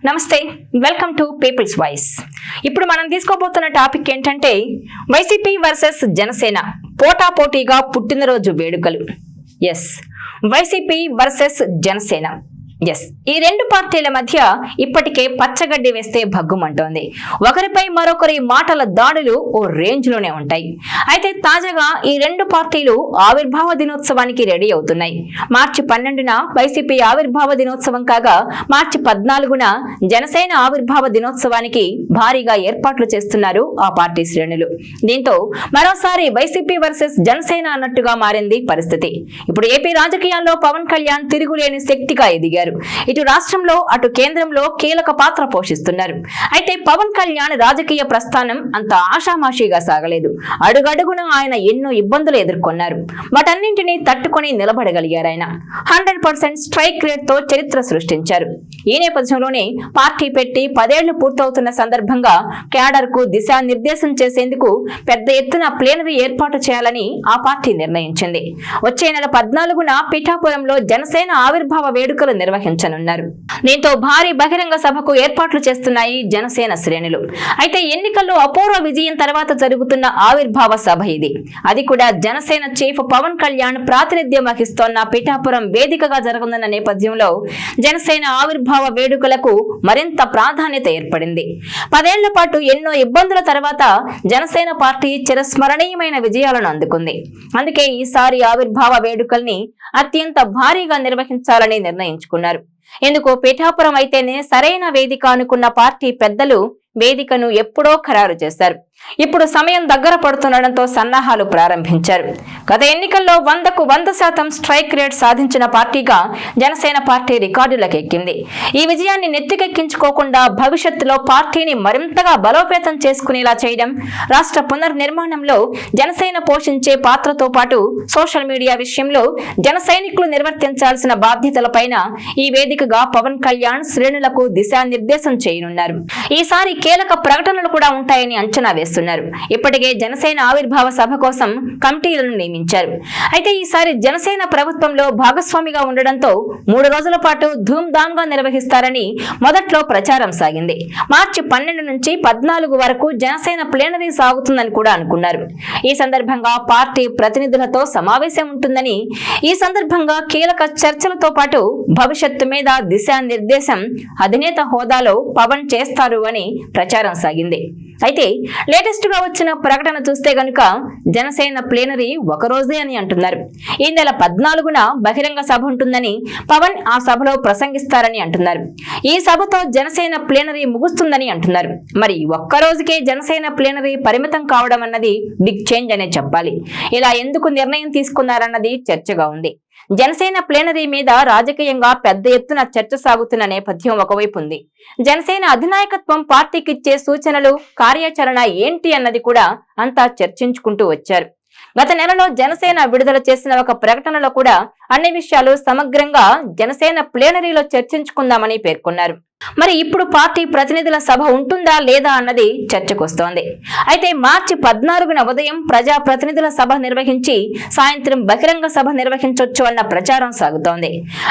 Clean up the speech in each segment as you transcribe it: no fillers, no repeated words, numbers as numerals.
నమస్తే, welcome to peoples voice. ఇప్పుడు మనం తీసుకోబోతున్న టాపిక్ ఏంటంటే వైసీపీ వర్సెస్ జనసేన పోటాపోటీగా పుట్టినరోజు వేడుకలు. వైసీపీ వర్సెస్ జనసేన. ఈ రెండు పార్టీల మధ్య ఇప్పటికే పచ్చగడ్డి వేస్తే భగ్గుమంటోంది. ఒకరిపై మరొకరి మాటల దాడులు ఓ రేంజ్ లోనే ఉంటాయి. అయితే తాజాగా ఈ రెండు పార్టీలు ఆవిర్భావ దినోత్సవానికి రెడీ అవుతున్నాయి. మార్చి 12న వైసీపీ ఆవిర్భావ దినోత్సవం కాగా మార్చి 14న జనసేన ఆవిర్భావ దినోత్సవానికి భారీగా ఏర్పాట్లు చేస్తున్నారు ఆ పార్టీ శ్రేణులు. దీంతో మరోసారి వైసీపీ వర్సెస్ జనసేన అన్నట్టుగా మారింది పరిస్థితి. ఇప్పుడు ఏపీ రాజకీయాల్లో పవన్ కళ్యాణ్ తిరుగులేని శక్తిగా ఎదిగారు. ఇటు రాష్ట్రంలో అటు కేంద్రంలో కీలక పాత్ర పోషిస్తున్నారు. అయితే పవన్ కళ్యాణ్ రాజకీయ ప్రస్థానం అంత ఆషామాషిగా సాగలేదు. అడుగడుగున ఆయన ఎన్నో ఇబ్బందులు ఎదుర్కొన్నారు. వాటన్నింటినీ తట్టుకొని నిలబడగలిగారు. ఆయన 100% స్ట్రైక్ రేట్ తో చరిత్ర సృష్టించారు. ఈ నేపథ్యంలోనే పార్టీ పెట్టి 10 ఏళ్లు పూర్తవుతున్న సందర్భంగా క్యాడర్ కు దిశానిర్దేశం చేసేందుకు పెద్ద ఎత్తున ప్లేనరీ ఏర్పాటు చేయాలని ఆ పార్టీ నిర్ణయించింది. వచ్చే నెల 14న పిఠాపురంలో జనసేన ఆవిర్భావ వేడుకలు నిర్వహించనున్నారు. దీంతో భారీ బహిరంగ సభకు ఏర్పాట్లు చేస్తున్నాయి జనసేన శ్రేణులు. అయితే ఎన్నికల్లో అపూర్వ విజయం తర్వాత జరుగుతున్న ఆవిర్భావ సభ ఇది. అది కూడా జనసేన చీఫ్ పవన్ కళ్యాణ్ ప్రాతినిధ్యం వహిస్తోన్న పిఠాపురం వేదికగా జరగనున్న నేపథ్యంలో జనసేన ఆవిర్భావ వేడుకలకు మరింత ప్రాధాన్యత ఏర్పడింది. 10 ఏళ్ల పాటు ఎన్నో ఇబ్బందుల తర్వాత జనసేన పార్టీ చిరస్మరణీయమైన విజయాలను అందుకుంది. అందుకే ఈసారి ఆవిర్భావ వేడుకల్ని అత్యంత భారీగా నిర్వహించాలని నిర్ణయించుకున్నారు. ఎందుకు పిఠాపురం అయితేనే సరైన వేదిక అనుకున్న పార్టీ పెద్దలు వేదికను ఎప్పుడో ఖరారు చేశారు. ఇప్పుడు సమయం దగ్గర పడుతుండటంతో సన్నాహాలు ప్రారంభించారు. గత ఎన్నికల్లో 100కు 100% స్ట్రైక్ రేట్ సాధించిన పార్టీగా జనసేన పార్టీ రికార్డులకు ఎక్కింది. ఈ విజయాన్ని నెత్తికెక్కించుకోకుండా భవిష్యత్తులో పార్టీని మరింతగా బలోపేతం చేసుకునేలా చేయడం, రాష్ట్ర పునర్నిర్మాణంలో జనసేన పోషించే పాత్రతో పాటు సోషల్ మీడియా విషయంలో జన సైనికులు నిర్వర్తించాల్సిన బాధ్యతలపైన ఈ వేదికగా పవన్ కళ్యాణ్ శ్రేణులకు దిశానిర్దేశం చేయనున్నారు. ఈసారి కీలక ప్రకటనలు కూడా ఉంటాయని అంచనా వేస్తున్నారు. ఇప్పటికే జనసేన ఆవిర్భావ సభ కోసం కమిటీలను నియమించారు. అయితే ఈసారి జనసేన ప్రభుత్వంలో భాగస్వామిగా ఉండడంతో 3 రోజుల పాటు ధూమ్ధామ్ గా నిర్వహిస్తారని మొదట్లో ప్రచారం సాగింది. మార్చి 12 నుంచి 14 వరకు జనసేన ప్లేనరీ సాగుతుందని కూడా అనుకున్నారు. ఈ సందర్భంగా పార్టీ ప్రతినిధులతో సమావేశం ఉంటుందని, ఈ సందర్భంగా కీలక చర్చలతో పాటు భవిష్యత్తు మీద దిశానిర్దేశం అధినేత హోదాలో పవన్ చేస్తారు అని ప్రచారం సాగింది. అయితే లేటెస్ట్ గా వచ్చిన ప్రకటన చూస్తే గనుక జనసేన ప్లేనరీ ఒక రోజే అని అంటున్నారు. ఈ నెల 14న బహిరంగ సభ ఉంటుందని, పవన్ ఆ సభలో ప్రసంగిస్తారని అంటున్నారు. ఈ సభతో జనసేన ప్లేనరీ ముగుస్తుందని అంటున్నారు. మరి ఒక్క రోజుకే జనసేన ప్లేనరీ పరిమితం కావడం అన్నది బిగ్ చేంజ్ అనే చెప్పాలి. ఇలా ఎందుకు నిర్ణయం తీసుకున్నారన్నది చర్చగా ఉంది. జనసేన ప్లేనరీ మీద రాజకీయంగా పెద్ద ఎత్తున చర్చ సాగుతున్న నేపథ్యం ఒకవైపు ఉంది. జనసేన అధినాయకత్వం పార్టీకి ఇచ్చే సూచనలు, కార్యాచరణ ఏంటి అన్నది కూడా అంతా చర్చించుకుంటూ వచ్చారు. గత నెలలో జనసేన విడుదల చేసిన ఒక ప్రకటనలో కూడా అన్ని విషయాలు సమగ్రంగా జనసేన ప్లేనరీలో చర్చించుకుందామని పేర్కొన్నారు. మరి ఇప్పుడు పార్టీ ప్రతినిధుల సభ ఉంటుందా లేదా అన్నది చర్చకొస్తోంది. అయితే మార్చి 14న ఉదయం ప్రజా ప్రతినిధుల సభ నిర్వహించి సాయంత్రం బహిరంగ సభ నిర్వహించొచ్చు అన్న ప్రచారం సాగుతోంది.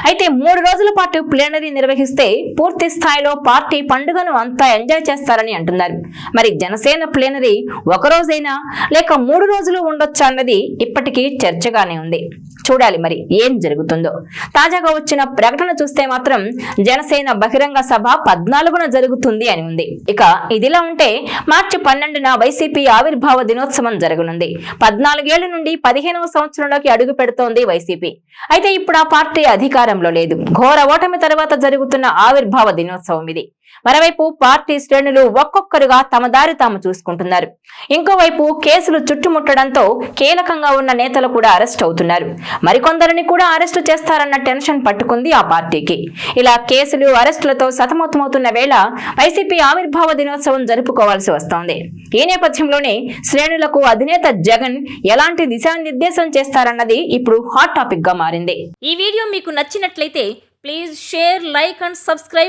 అయితే 3 రోజుల పాటు ప్లేనరీ నిర్వహిస్తే పూర్తి స్థాయిలో పార్టీ పండుగను అంతా ఎంజాయ్ చేస్తారని అంటున్నారు. మరి జనసేన ప్లేనరీ ఒక రోజైనా లేక 3 రోజులు ఉండొచ్చా అన్నది ఇప్పటికీ చర్చగానే ఉంది. చూడాలి మరి ఏం జరుగుతుందో. తాజాగా వచ్చిన ప్రకటన చూస్తే మాత్రం జనసేన బహిరంగ సభ 14న జరుగుతుంది అని ఉంది. ఇక ఇదిలా ఉంటే మార్చి 12న వైసీపీ ఆవిర్భావ దినోత్సవం జరగనుంది. 14 ఏళ్ల నుండి 15వ సంవత్సరంలోకి అడుగు పెడుతోంది వైసీపీ. అయితే ఇప్పుడు ఆ పార్టీ అధికారంలో లేదు. ఘోర ఓటమి తర్వాత జరుగుతున్న ఆవిర్భావ దినోత్సవం ఇది. మరోవైపు పార్టీ శ్రేణులు ఒక్కొక్కరుగా తమ దారి తాము చూసుకుంటున్నారు. ఇంకోవైపు కేసులు చుట్టుముట్టడంతో కీలకంగా ఉన్న నేతలు కూడా అరెస్ట్ అవుతున్నారు. మరికొందరిని కూడా అరెస్టు చేస్తారన్న టెన్షన్ పట్టుకుంది ఆ పార్టీకి. ఇలా కేసులు, అరెస్టులతో సతమతమవుతున్న వేళ వైసీపీ ఆవిర్భావ దినోత్సవం జరుపుకోవాల్సి వస్తోంది. ఈ నేపథ్యంలోనే శ్రేణులకు అధినేత జగన్ ఎలాంటి దిశానిర్దేశం చేస్తారన్నది ఇప్పుడు హాట్ టాపిక్ గా మారింది. ఈ వీడియో మీకు నచ్చినట్లయితే please share, like and subscribe